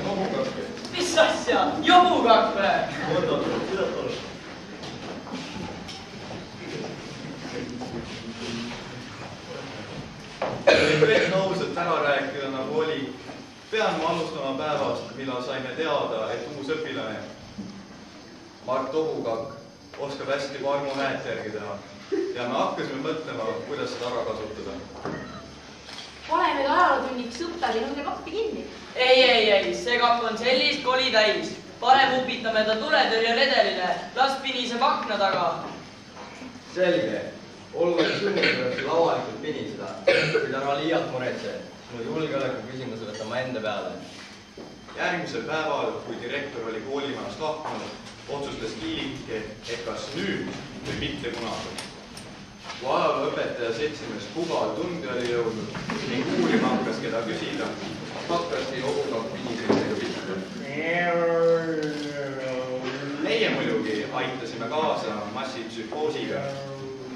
Jobukakk. Mis asja? Jobukakk või? Oota, mida tol? Kõik ausalt ära rääkida nagu oli. Pean ma alustama päevast, millal saime teada, et uus õpilane Mart Jobukakk oskab hästi varmu häält järgi teha. Ja me hakkasime mõtlema, kuidas seda ära kasutada. Ole nüüd ajalootunniks õppagi, nõude kappi kinni. Ei, see kapp on sellist koli täis. Parem upitame ta tuletõrjeredelile, las piniseb akna taga. Selge. Olgu sunnitud avalikult piniseda, kui ta liialt muretseb. Minu julgeoleku küsimuse võtama enda peale. Järgmisel päeval, kui direktor oli koolimajast lahkunud, otsustas Kiilike, et kas nüüd või mitte kunagi. Kui ajalooõpetaja seltsimees Pugal tundi oli jõudnud ning uurima hakkas, keda küsida, hakkasti Jobukakk pinisemisega pihta. Meie muidugi aitasime kaasa massipsühhoosiga,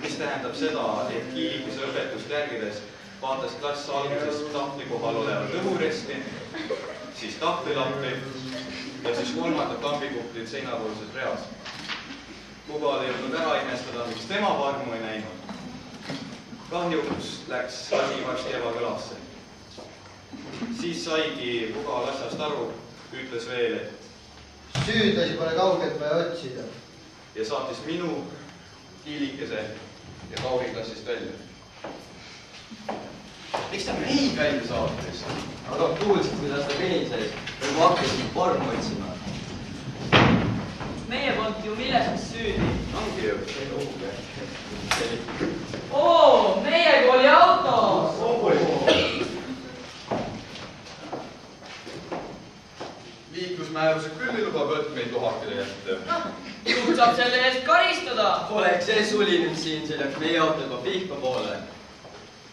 mis tähendab seda, et Kiilikese õpetust järgides vaatas klass alguses tahvli kohal olevat õhuresti, siis tahvlilappi ja siis kolmandat kambikuplid seinapoolses reas. Pugal ei jõudnud ära imestada, miks tema varmu ei näinud. Kahjuks läks asi varsti ebakõlasse. Siis saigi Pugal asjast aru, ütles veel, et süüdlasi pole kaugelt vaja otsida. Ja saatis minu, Kiilikese ja Kauri klassist välja. Miks ta meid välja saatis? Aga kuulsid, kuidas ta pinises, või ma hakkasin vormu otsima. Meie polnud ju milleski süüdi. Ongi ju. Oo, meiegi oli autos. Liiklusmääruse küll ei luba võtmeid lohakile jätta. Juht saab selle eest karistada. Oleks see suli nüüd siin, see läks meie autoga Pihkva poole.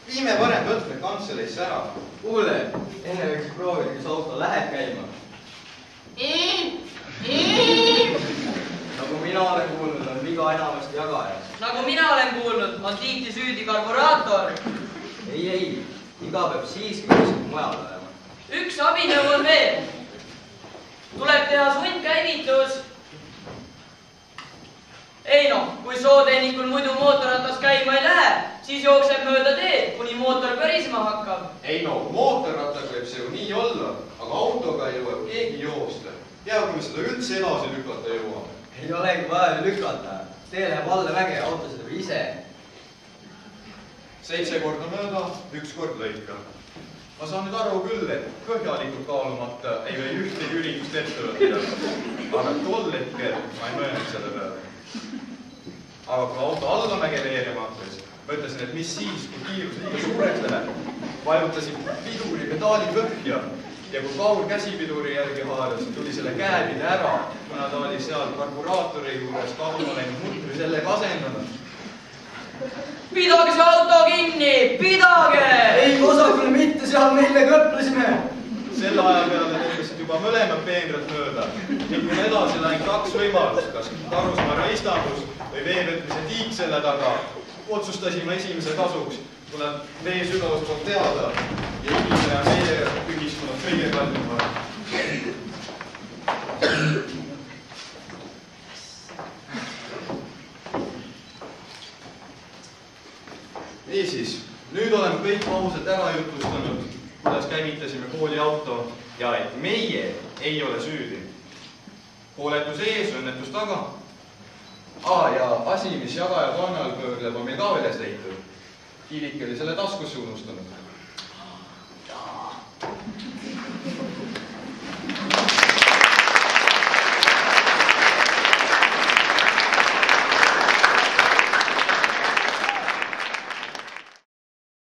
Viime varem võtmed kantseleisse ära. Kuule, enne võiks proovida, kas auto läheb käima. Nagu mina olen kuulnud, on viga enamasti jagajas. Nagu mina olen kuulnud, on tihti süüdi karburaator. Ei, iga peab siiski kuskil mujal olema. Üks abinõu on veel. Tuleb teha sundkäivitus. Ei noh, kui sootehnikul muidu mootorratas käima ei lähe, siis jookseb mööda teed, kuni mootor pörisema hakkab. Ei no, mootorrattaga võib see ju nii olla, aga autoga ei jõua keegi joosta. Ja kui me seda üldse edasi lükata jõuame. Ei olegi vaja lükata. Tee läheb alla väge ja auto seda või ise. 7 korda mööda, 1 kord lõika. Ma saan nüüd aru küll, et põhjalikult kaalumata ei või ühtegi üritust ette võtta. Aga tol hetkel ma ei möönud selle peale. Aga kui auto allamäge veerima hakkas, mõtlesin, et mis siis, kui kiirus liiga suureks läheb. Vajutasin piduri pedaali põhja ja kui Kaur käsipiduri järgi haaras, tuli selle käepide ära, kuna ta oli seal karburaatori juures kaduma läinud mutri sellega asendanud. Pidage see auto kinni! Pidage! Ei, osakule mitte, seal meile kõplesime. Selle aja peale tõmbasid juba mõlemad peenrad mööda. Ning kui edasi läinud 2 võimalust, kas karusmarja istandus või veevõtmise tiik selle taga, otsustasime esimese kasuks, kuna vee sügavus poolt teada ja inimene on meie ühiskonnas kõige kallim vahel. Niisiis, nüüd oleme kõik ausalt ära jutlustanud, kuidas käivitasime kooli auto ja et meie ei ole süüdi. Hooletus ees, õnnetus taga. Ja asi, mis jagaja kannal pöörleb, on meil ka üles leitud. Kiilike oli selle taskusse unustanud.